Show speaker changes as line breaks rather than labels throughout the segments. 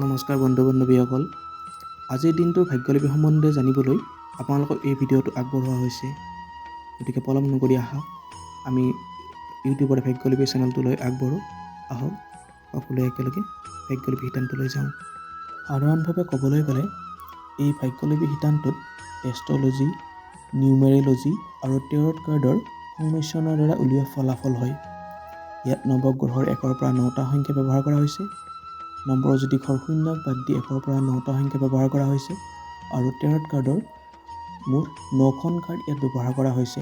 নমস্কাৰ বন্ধু-বান্ধৱীসকল। আজিৰ দিনটোৰ ভাগ্যলিপি সম্বন্ধে জানিবলৈ আপোনালোকক এই ভিডিঅ'টো আগবঢ়োৱা হৈছে। গতিকে পলম নকৰি আহক আমি ইউটিউবৰ ভাগ্যলিপি চেনেলটোলৈ আগবাঢ়ো। আহক সকলোৱে একেলগে ভাগ্যলিপি শিতানটোলৈ যাওঁ। সাধাৰণভাৱে ক'বলৈ গ'লে এই ভাগ্যলিপি শিতানটোত এষ্ট্ৰলজি, নিউমেৰলজি আৰু টেৰট কাৰ্ডৰ সংমিশ্ৰণৰ দ্বাৰা উলিওৱা ফলাফল হয়। ইয়াত নৱগ্ৰহৰ 1ৰ পৰা 9টা সংখ্যা ব্যৱহাৰ কৰা হৈছে। নম্বৰ জ্যোতিষৰ শূন্যক বাদ দি 1ৰ পৰা 9টা সংখ্যা ব্যৱহাৰ কৰা হৈছে আৰু টেৰট কাৰ্ডৰ মুঠ 9খন কাৰ্ড ইয়াত ব্যৱহাৰ কৰা হৈছে।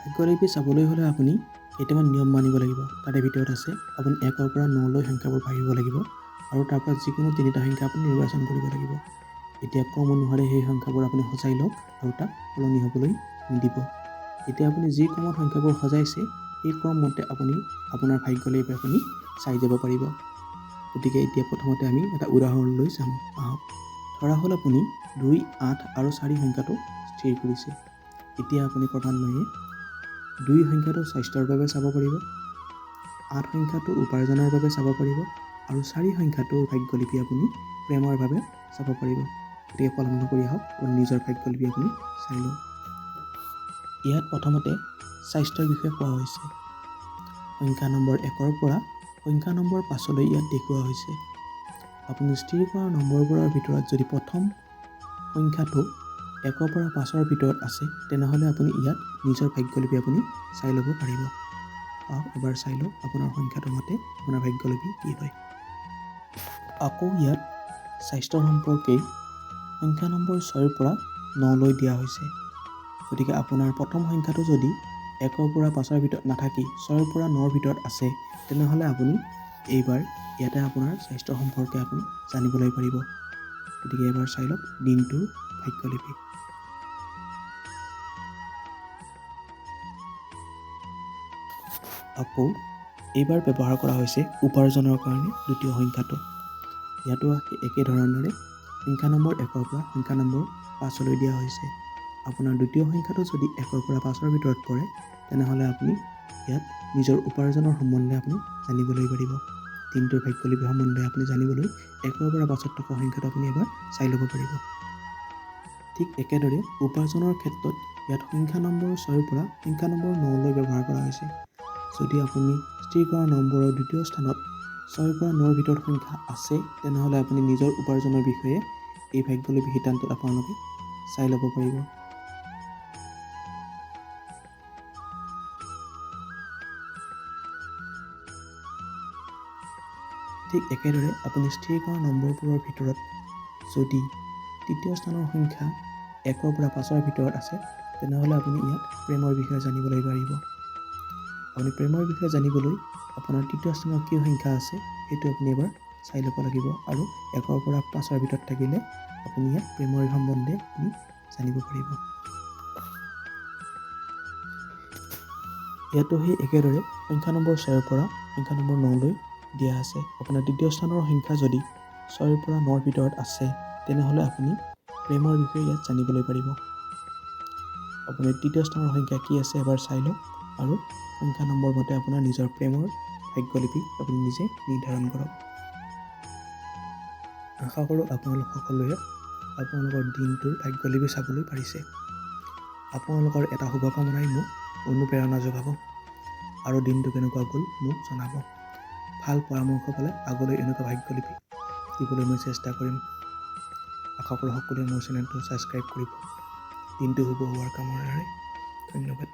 ভাগ্যলিপি চাবলৈ হ'লে আপুনি কেইটামান নিয়ম মানিব লাগিব। তাৰে ভিতৰত আছে আপুনি 1ৰ পৰা 9লৈ সংখ্যাবোৰ ভাঙিব লাগিব আৰু তাৰ পৰা যিকোনো 3টা সংখ্যা আপুনি নিৰ্বাচন কৰিব লাগিব। এতিয়া ক্ৰম অনুসাৰে সেই সংখ্যাবোৰ আপুনি সজাই লওক আৰু তাক সলনি হ'বলৈ নিদিব। এতিয়া আপুনি যি ক্ৰমত সংখ্যাবোৰ সজাইছে সেই ক্ৰমমতে আপুনি আপোনাৰ ভাগ্যলিপি আপুনি চাই যাব পাৰিব। গতিকে এতিয়া প্ৰথমতে আমি এটা উদাহৰণ লৈ চাম। আহক ধৰা হ'ল আপুনি 2, 8 আৰু 4 সংখ্যাটো স্থিৰ কৰিছে। এতিয়া আপুনি ক্ৰমান্বয়ে 2 সংখ্যাটো স্বাস্থ্যৰ বাবে চাব পাৰিব, 8 সংখ্যাটো উপাৰ্জনৰ বাবে চাব পাৰিব আৰু 4 সংখ্যাটোৰ ভাগ্যলিপি আপুনি প্ৰেমৰ বাবে চাব পাৰিব। গতিকে পলম নকৰি আহক আপুনি নিজৰ ভাগ্যলিপি আপুনি চাই লওক। ইয়াত প্ৰথমতে স্বাস্থ্যৰ বিষয়ে কোৱা হৈছে। সংখ্যা নম্বৰ 1ৰ পৰা সংখ্যা নম্বৰ 5লৈ ইয়াত দেখুওৱা হৈছে। আপুনি স্থিৰ কৰা নম্বৰবোৰৰ ভিতৰত যদি প্ৰথম সংখ্যাটো 1ৰ পৰা 5ৰ ভিতৰত আছে তেনেহ'লে আপুনি ইয়াত নিজৰ ভাগ্যলিপি আপুনি চাই ল'ব পাৰিব। এবাৰ চাই লওক আপোনাৰ সংখ্যাটোৰ মতে আপোনাৰ ভাগ্যলিপি কি হয়। আকৌ ইয়াত স্বাস্থ্যৰ সম্পৰ্কেই সংখ্যা নম্বৰ 6ৰ পৰা 9লৈ দিয়া হৈছে। গতিকে আপোনাৰ প্ৰথম সংখ্যাটো যদি 1ৰ পৰা 5ৰ ভিতৰত নাথাকি 6ৰ পৰা 9ৰ ভিতৰত আছে তেনেহ'লে আপুনি এইবাৰ ইয়াতে আপোনাৰ স্বাস্থ্য সম্পৰ্কে আপুনি জানিবলৈ পাৰিব। গতিকে এবাৰ চাই লওক দিনটোৰ ভাগ্যলিপি। আকৌ এইবাৰ ব্যৱহাৰ কৰা হৈছে উপাৰ্জনৰ কাৰণে দ্বিতীয় সংখ্যাটো। ইয়াতো একে ধৰণৰে সংখ্যা নম্বৰ 1ৰ পৰা সংখ্যা নম্বৰ 5লৈ দিয়া হৈছে। আপোনাৰ দ্বিতীয় সংখ্যাটো যদি 1ৰ পৰা 5ৰ ভিতৰত পৰে তেনেহ'লে আপুনি ইয়াত নিজৰ উপাৰ্জনৰ সম্বন্ধে আপুনি জানিবলৈ পাৰিব। দিনটোৰ ভাগ্যলিপি সম্বন্ধে আপুনি জানিবলৈ 1ৰ পৰা 5ত থকা সংখ্যাটো আপুনি এবাৰ চাই ল'ব পাৰিব। ঠিক একেদৰে উপাৰ্জনৰ ক্ষেত্ৰত ইয়াত সংখ্যা নম্বৰ 6ৰ পৰা সংখ্যা নম্বৰ 9লৈ ব্যৱহাৰ কৰা হৈছে। যদি আপুনি স্থিৰ কৰা নম্বৰৰ দ্বিতীয় স্থানত 6ৰ পৰা 9ৰ ভিতৰত সংখ্যা আছে তেনেহ'লে আপুনি নিজৰ উপাৰ্জনৰ বিষয়ে এই ভাগ্যলিপি শিতানটোত আপোনালোকে চাই ল'ব পাৰিব। ঠিক একেদৰে আপুনি স্থিৰ কৰা নম্বৰবোৰৰ ভিতৰত যদি তৃতীয় স্থানৰ সংখ্যা 1ৰ পৰা 5ৰ ভিতৰত আছে তেনেহ'লে আপুনি ইয়াত প্ৰেমৰ বিষয়ে জানিবলৈ পাৰিব। আপুনি প্ৰেমৰ বিষয়ে জানিবলৈ আপোনাৰ তৃতীয় স্থানত কি সংখ্যা আছে সেইটো আপুনি এবাৰ চাই ল'ব লাগিব আৰু 1ৰ পৰা 5ৰ ভিতৰত থাকিলে আপুনি ইয়াত প্ৰেমৰ সম্বন্ধে আপুনি জানিব পাৰিব। ইয়াতো সেই একেদৰে সংখ্যা নম্বৰ 6ৰ পৰা সংখ্যা নম্বৰ 9লৈ দিয়া আছে। আপোনাৰ তৃতীয় স্থানৰ সংখ্যা যদি 6ৰ পৰা 9ৰ ভিতৰত আছে তেনেহ'লে আপুনি প্ৰেমৰ বিষয়ে ইয়াত জানিবলৈ পাৰিব। আপুনি তৃতীয় স্থানৰ সংখ্যা কি আছে এবাৰ চাই লওক আৰু সংখ্যা নম্বৰ মতে আপোনাৰ নিজৰ প্ৰেমৰ ভাগ্যলিপি আপুনি নিজে নিৰ্ধাৰণ কৰক। আশা কৰোঁ আপোনালোক সকলোৱে আপোনালোকৰ দিনটোৰ ভাগ্যলিপি চাবলৈ পাৰিছে। আপোনালোকৰ এটা শুভকামনাই মোক অনুপ্ৰেৰণা যোগাব আৰু দিনটো কেনেকুৱা গ'ল মোক জনাব। ভাল পৰামৰ্শ পালে আগলৈ এনেকুৱা ভাগ্যলিপি দিবলৈ মই চেষ্টা কৰিম। আশা কৰোঁ সকলোৱে মোৰ চেনেলটো ছাবস্ক্ৰাইব কৰিব। দিনটো শুভ হোৱাৰ কামনাৰে ধন্যবাদ।